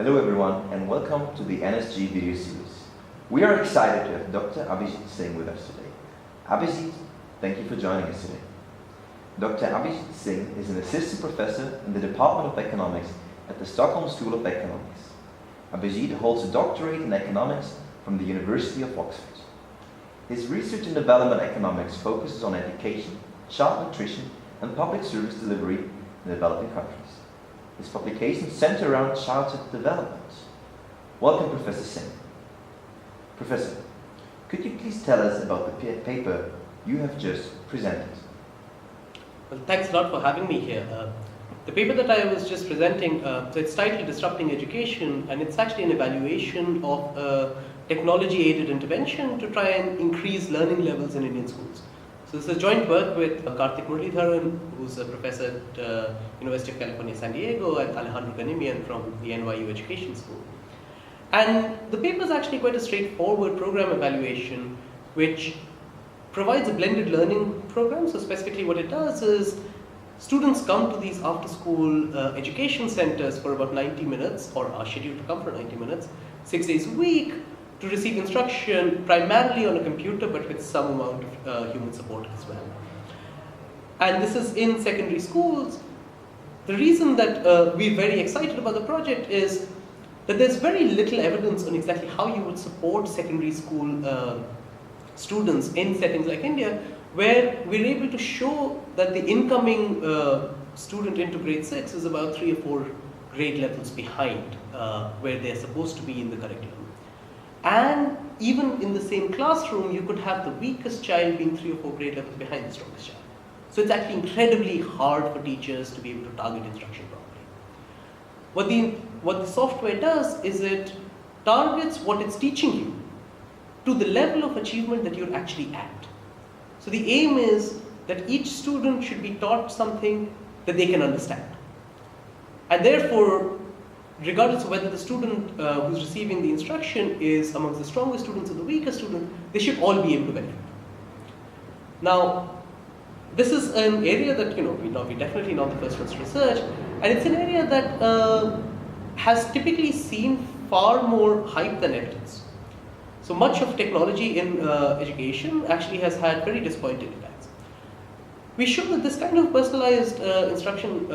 Hello everyone and welcome to the NSG video series. We are excited to have Dr. Abhijeet Singh with us today. Abhijeet, thank you for joining us today. Dr. Abhijeet Singh is an assistant professor in the Department of Economics at the Stockholm School of Economics. Abhijeet holds a doctorate in economics from the University of Oxford. His research and development economics focuses on education, child nutrition, and public service delivery in developing countries. His publications center around childhood development. Welcome, Professor Singh. Professor, could you please tell us about the paper you have just presented? Well, thanks a lot for having me here. The paper that I was just presenting, so it's titled Disrupting Education, and it's actually an evaluation of technology-aided intervention to try and increase learning levels in Indian schools. So this is a joint work with Karthik Muralidharan, who's a professor at University of California, San Diego, and Alejandro Ganimian from the NYU Education School. And the paper is actually quite a straightforward program evaluation, which provides a blended learning program. So specifically what it does is students come to these after-school education centers for about 90 minutes, or are scheduled to come for 90 minutes, 6 days a week, to receive instruction primarily on a computer, but with some amount of human support as well. And this is in secondary schools. The reason that we're very excited about the project is that there's very little evidence on exactly how you would support secondary school students in settings like India, where we're able to show that the incoming student into grade 6 is about 3 or 4 grade levels behind where they're supposed to be in the curriculum. And even in the same classroom, you could have the weakest child being 3 or 4 grade levels behind the strongest child. So it's actually incredibly hard for teachers to be able to target instruction properly. What the software does is it targets what it's teaching you to the level of achievement that you're actually at. So the aim is that each student should be taught something that they can understand. And therefore, regardless of whether the student who's receiving the instruction is amongst the strongest students or the weakest student, they should all be able to benefit. Now, this is an area that we're definitely not the first ones to research, and it's an area that has typically seen far more hype than evidence. So much of technology in education actually has had very disappointing impacts. We show that this kind of personalized instruction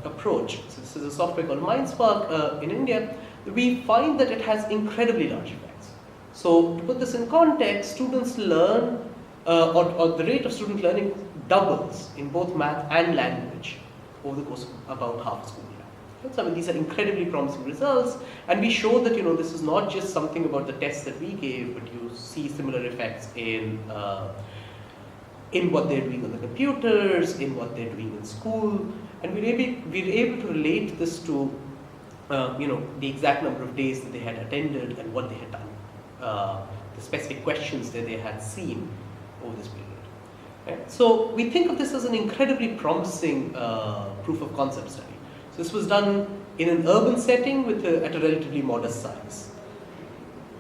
approach, so this is a software called MindSpark in India, we find that it has incredibly large effects. So to put this in context, students learn, or the rate of student learning doubles in both math and language over the course of about half a school year. So I mean, these are incredibly promising results, and we show that this is not just something about the tests that we gave, but you see similar effects in what they're doing on the computers, in what they're doing in school, and we're able to relate this to the exact number of days that they had attended and what they had done, the specific questions that they had seen over this period. Right? So we think of this as an incredibly promising proof of concept study. So this was done in an urban setting at a relatively modest size.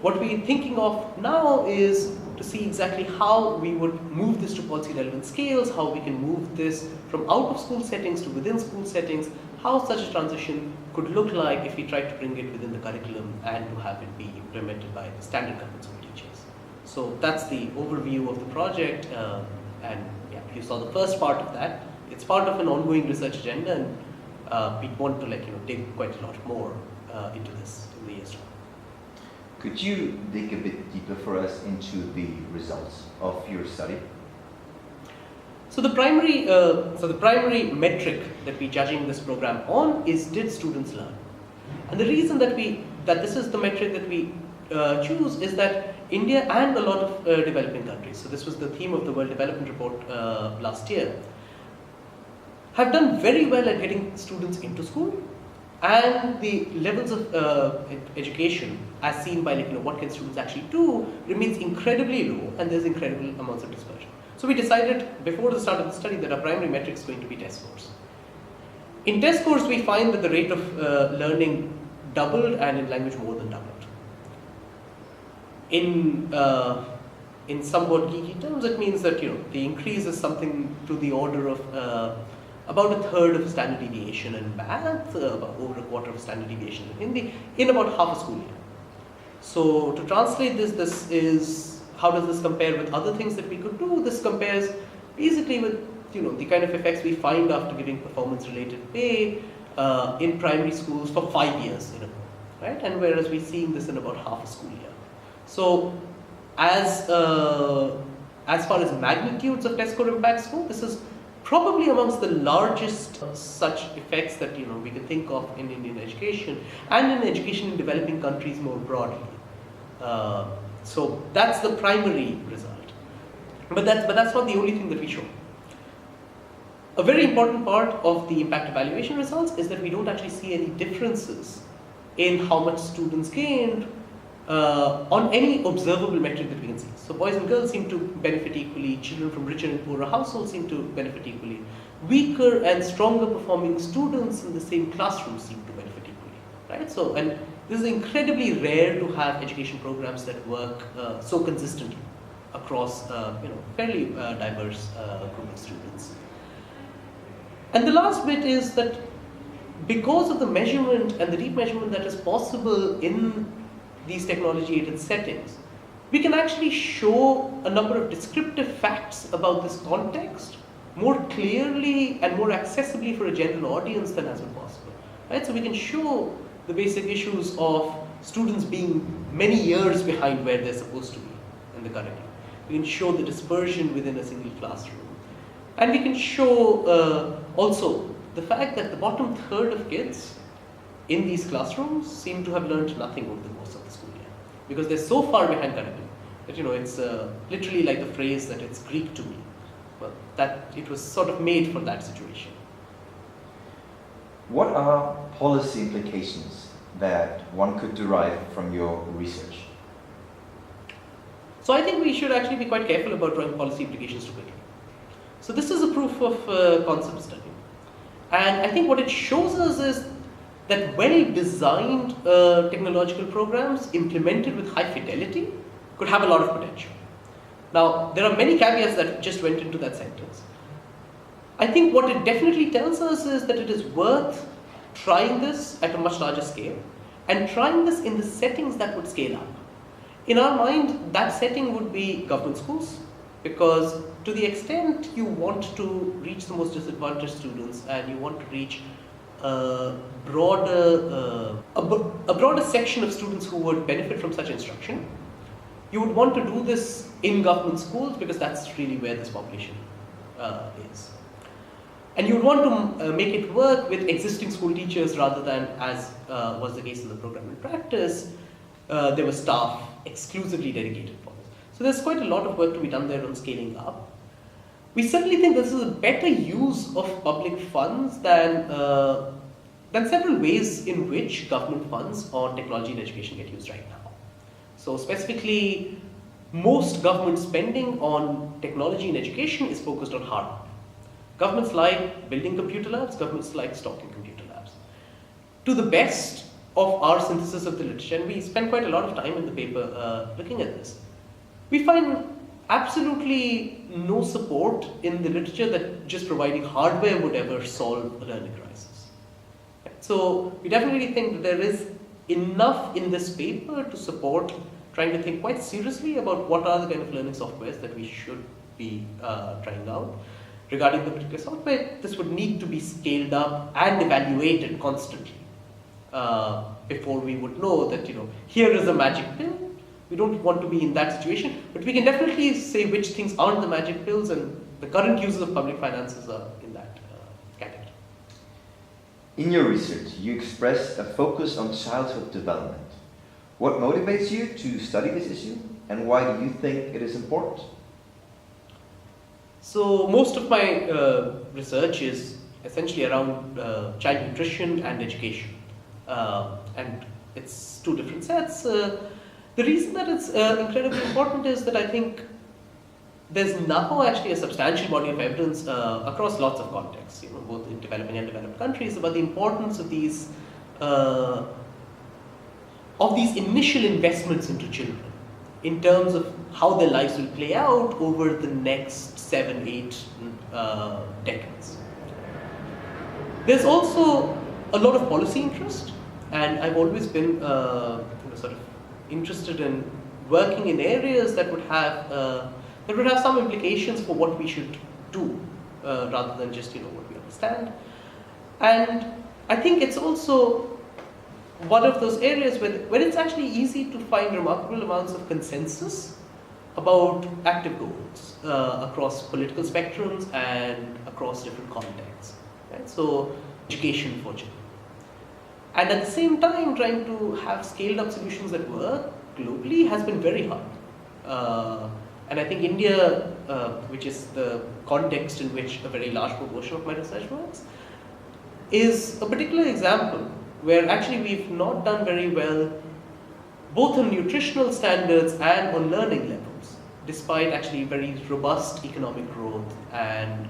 What we're thinking of now is to see exactly how we would move this to policy relevant scales, how we can move this from out of school settings to within school settings, how such a transition could look like if we tried to bring it within the curriculum and to have it be implemented by the standard government school teachers. So that's the overview of the project, and yeah, you saw the first part of that. It's part of an ongoing research agenda, and we want to dig quite a lot more into this in the years to come. Could you dig a bit deeper for us into the results of your study? So the primary metric that we're judging this program on is, did students learn? And the reason that this is the metric that we choose is that India and a lot of developing countries, so this was the theme of the World Development Report last year, have done very well at getting students into school, and the levels of education as seen by what can students actually do remains incredibly low, and there's incredible amounts of dispersion. So we decided before the start of the study that our primary metric is going to be test scores. In test scores, we find that the rate of learning doubled, and in language more than doubled. In somewhat geeky terms, it means that the increase is something to the order of about a third of a standard deviation in math, about over a quarter of a standard deviation in Hindi, in about half a school year. So to translate this is, how does this compare with other things that we could do? This compares basically with the kind of effects we find after giving performance-related pay in primary schools for 5 years in a row, right? And whereas we're seeing this in about half a school year. So as far as magnitudes of test score impacts go, this is probably amongst the largest such effects that we can think of in Indian education and in education in developing countries more broadly. So that's the primary result. But that's not the only thing that we show. A very important part of the impact evaluation results is that we don't actually see any differences in how much students gained on any observable metric that we can see. So boys and girls seem to benefit equally, children from richer and poorer households seem to benefit equally, weaker and stronger performing students in the same classroom seem to benefit equally, right? So, and this is incredibly rare to have education programs that work so consistently across fairly diverse group of students. And the last bit is that because of the measurement and the deep measurement that is possible in these technology-aided settings, we can actually show a number of descriptive facts about this context more clearly and more accessibly for a general audience than has been possible, right? So we can show the basic issues of students being many years behind where they're supposed to be in the current year. We can show the dispersion within a single classroom. And we can show also the fact that the bottom third of kids in these classrooms seem to have learned nothing over the course of the school year, because they're so far behind curriculum that it's literally like the phrase that it's Greek to me, but that it was sort of made for that situation. What are policy implications that one could derive from your research? So I think we should actually be quite careful about drawing policy implications too quickly. So this is a proof of concept study. And I think what it shows us is that well-designed technological programs implemented with high fidelity could have a lot of potential. Now, there are many caveats that just went into that sentence. I think what it definitely tells us is that it is worth trying this at a much larger scale and trying this in the settings that would scale up. In our mind, that setting would be government schools, because to the extent you want to reach the most disadvantaged students and you want to reach a broader section of students who would benefit from such instruction, you would want to do this in government schools because that's really where this population is. And you would want to make it work with existing school teachers rather than, as was the case in the program in practice, there were staff exclusively dedicated for this. So there's quite a lot of work to be done there on scaling up. We certainly think this is a better use of public funds than several ways in which government funds on technology and education get used right now. So specifically, most government spending on technology and education is focused on hardware. Governments like building computer labs, governments like stocking computer labs. To the best of our synthesis of the literature, and we spend quite a lot of time in the paper looking at this, we find absolutely no support in the literature that just providing hardware would ever solve a learning crisis. So we definitely think that there is enough in this paper to support trying to think quite seriously about what are the kind of learning softwares that we should be trying out. Regarding the particular software, this would need to be scaled up and evaluated constantly before we would know that, here is a magic pill. We don't want to be in that situation, but we can definitely say which things aren't the magic pills, and the current uses of public finances are in that category. In your research, you expressed a focus on childhood development. What motivates you to study this issue, and why do you think it is important? So most of my research is essentially around child nutrition and education, and it's two different sets. The reason that it's incredibly important is that I think there's now actually a substantial body of evidence across lots of contexts, both in developing and developed countries, about the importance of these initial investments into children in terms of how their lives will play out over the next 7-8 decades. There's also a lot of policy interest, and I've always been sort of interested in working in areas that would have some implications for what we should do, rather than just what we understand. And I think it's also one of those areas where it's actually easy to find remarkable amounts of consensus about active goals across political spectrums and across different contexts. Right? So, education for children. And at the same time, trying to have scaled up solutions that work globally has been very hard. And I think India, which is the context in which a very large proportion of my research works, is a particular example where actually we've not done very well both on nutritional standards and on learning levels, despite actually very robust economic growth and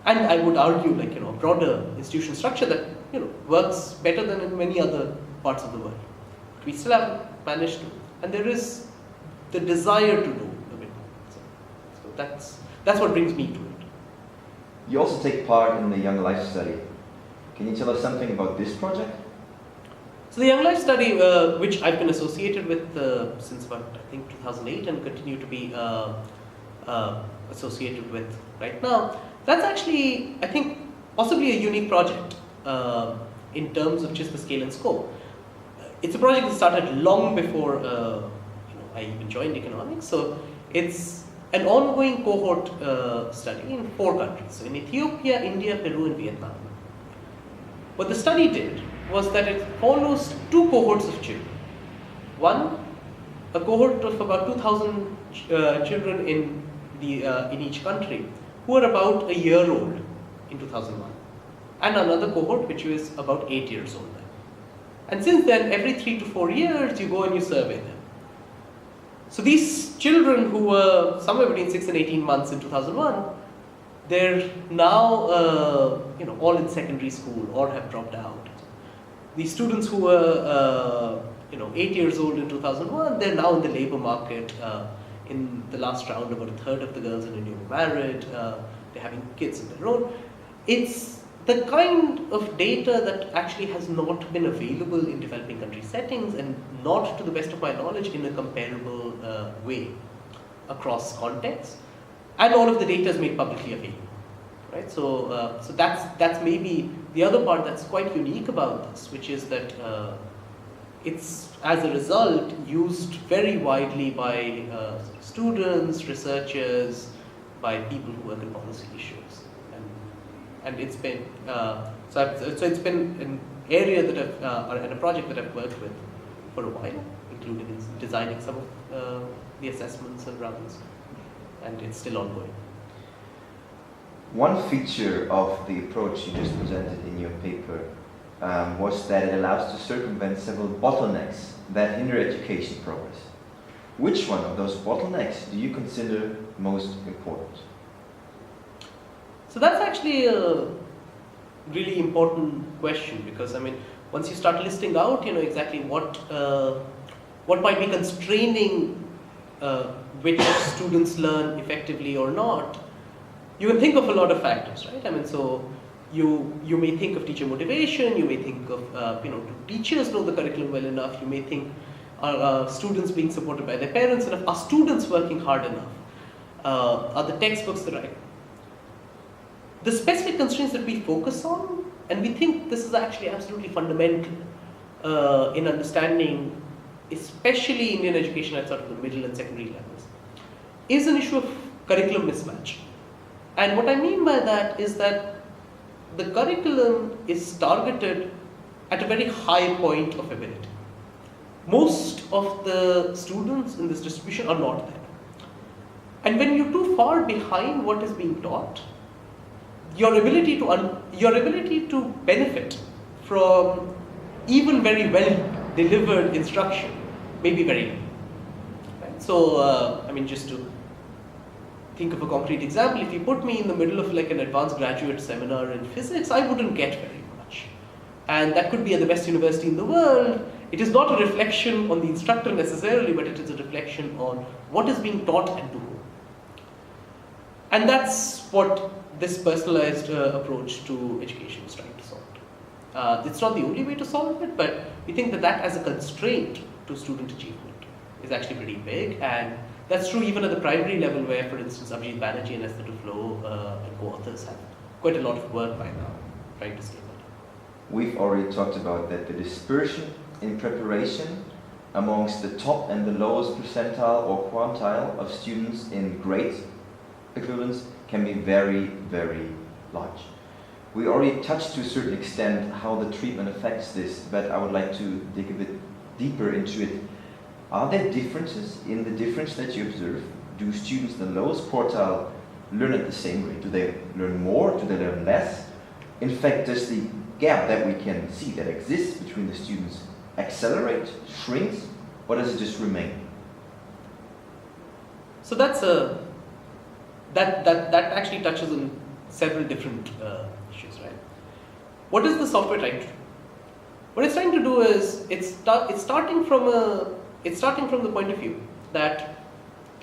I would argue broader institutional structure that works better than in many other parts of the world. We still haven't managed to, and there is the desire to do a bit more. So that's what brings me to it. You also take part in the Young Life Study. Can you tell us something about this project? So the Young Life Study, which I've been associated with since about, I think, 2008 and continue to be associated with right now, that's actually, I think, possibly a unique project in terms of just the scale and scope. It's a project that started long before I even joined economics, so it's an ongoing cohort study in 4 countries, so in Ethiopia, India, Peru and Vietnam. What the study did was that it follows 2 cohorts of children. One, a cohort of about 2,000 children in each country who are about a year old in 2001, and another cohort which was about 8 years old then. And since then, every 3 to 4 years, you go and you survey them. So these children who were somewhere between 6 and 18 months in 2001, they're now all in secondary school or have dropped out. These students who were 8 years old in 2001, they're now in the labor market. In the last round, about a third of the girls in India were married. They're having kids of their own. It's the kind of data that actually has not been available in developing country settings, and not, to the best of my knowledge, in a comparable way across contexts. And all of the data is made publicly available, right? So that's maybe the other part that's quite unique about this, which is that it's, as a result, used very widely by students, researchers, by people who work in policy issues, and it's been so it's been an area that and a project that I've worked with for a while, including in designing some of the assessments and rounds, and it's still ongoing. One feature of the approach you just presented in your paper was that it allows to circumvent several bottlenecks that hinder education progress. Which one of those bottlenecks do you consider most important? So that's actually a really important question, because once you start listing out, exactly what might be constraining which students learn effectively or not, you can think of a lot of factors, right? So you may think of teacher motivation, you may think of do teachers know the curriculum well enough, you may think are students being supported by their parents enough, are students working hard enough, are the textbooks the right. The specific constraints that we focus on, and we think this is actually absolutely fundamental in understanding, especially Indian education at sort of the middle and secondary levels, is an issue of curriculum mismatch. And what I mean by that is that the curriculum is targeted at a very high point of ability. Most of the students in this distribution are not there. And when you're too far behind what is being taught, your ability to benefit from even very well delivered instruction may be very low. Right? So, just to think of a concrete example, if you put me in the middle of like an advanced graduate seminar in physics, I wouldn't get very much. And that could be at the best university in the world. It is not a reflection on the instructor necessarily, but it is a reflection on what is being taught and to whom. And that's what this personalized approach to education is trying to solve. It's not the only way to solve it, but we think that as a constraint to student achievement is actually pretty big, and that's true even at the primary level where, for instance, Abhijeet Banerjee and Esther Duflo and co-authors have quite a lot of work by now trying to scale that. We've already talked about that the dispersion in preparation amongst the top and the lowest percentile or quantile of students in grade equivalence can be very, very large. We already touched to a certain extent how the treatment affects this, but I would like to dig a bit deeper into it. Are there differences in the difference that you observe? Do students in the lowest quartile learn at the same rate? Do they learn more? Do they learn less? In fact, does the gap that we can see that exists between the students accelerate, shrinks, or does it just remain? So that's that actually touches on several different issues, right? What is the software trying to do? What it's trying to do is it's starting from the point of view that,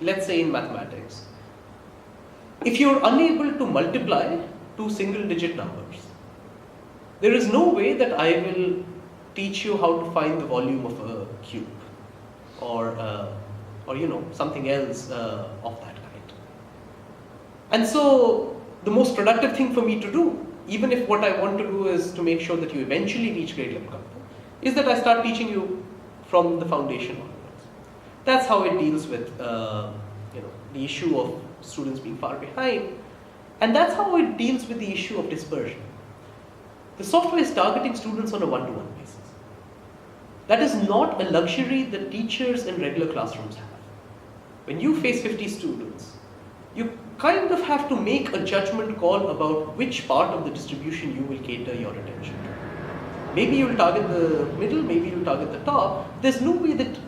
let's say in mathematics, if you're unable to multiply two single-digit numbers, there is no way that I will teach you how to find the volume of a cube or something else of that kind. And so the most productive thing for me to do, even if what I want to do is to make sure that you eventually reach grade level comfort, is that I start teaching you from the foundation onwards. That's how it deals with the issue of students being far behind, and that's how it deals with the issue of dispersion. The software is targeting students on a one-to-one basis. That is not a luxury that teachers in regular classrooms have. When you face 50 students, you kind of have to make a judgment call about which part of the distribution you will cater your attention to. Maybe you'll target the middle, maybe you'll target the top. There's no way that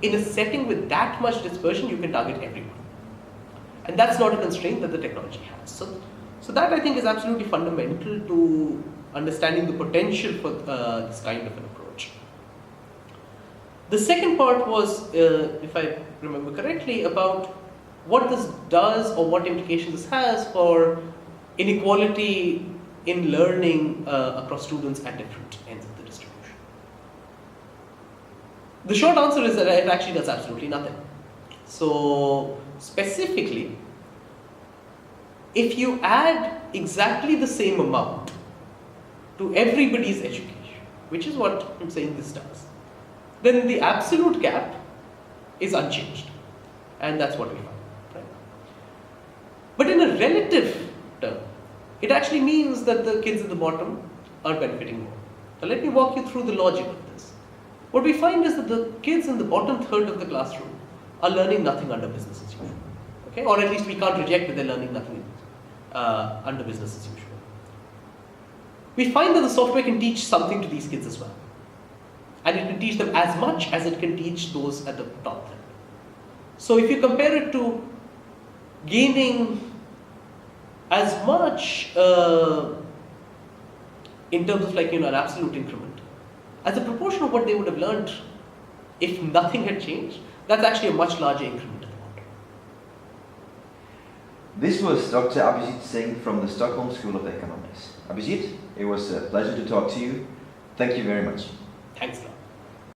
in a setting with that much dispersion you can target everyone. And that's not a constraint that the technology has. So that I think is absolutely fundamental to understanding the potential for this kind of an approach. The second part was, if I remember correctly, about what this does or what implications this has for inequality in learning across students at different ends of the distribution. The short answer is that it actually does absolutely nothing. So specifically, if you add exactly the same amount to everybody's education, which is what I'm saying this does, then the absolute gap is unchanged. And that's what we found. Right? But in a relative term, it actually means that the kids at the bottom are benefiting more. Now let me walk you through the logic of this. What we find is that the kids in the bottom third of the classroom are learning nothing under business as usual. Okay? Or at least we can't reject that they're learning nothing under business as usual. We find that the software can teach something to these kids as well. And it can teach them as much as it can teach those at the top level. So if you compare it to gaining as much in terms of an absolute increment, as a proportion of what they would have learned if nothing had changed, that's actually a much larger increment at the bottom. This was Dr. Abhijeet Singh from the Stockholm School of Economics. Abhijeet, it was a pleasure to talk to you. Thank you very much. Thanks a lot.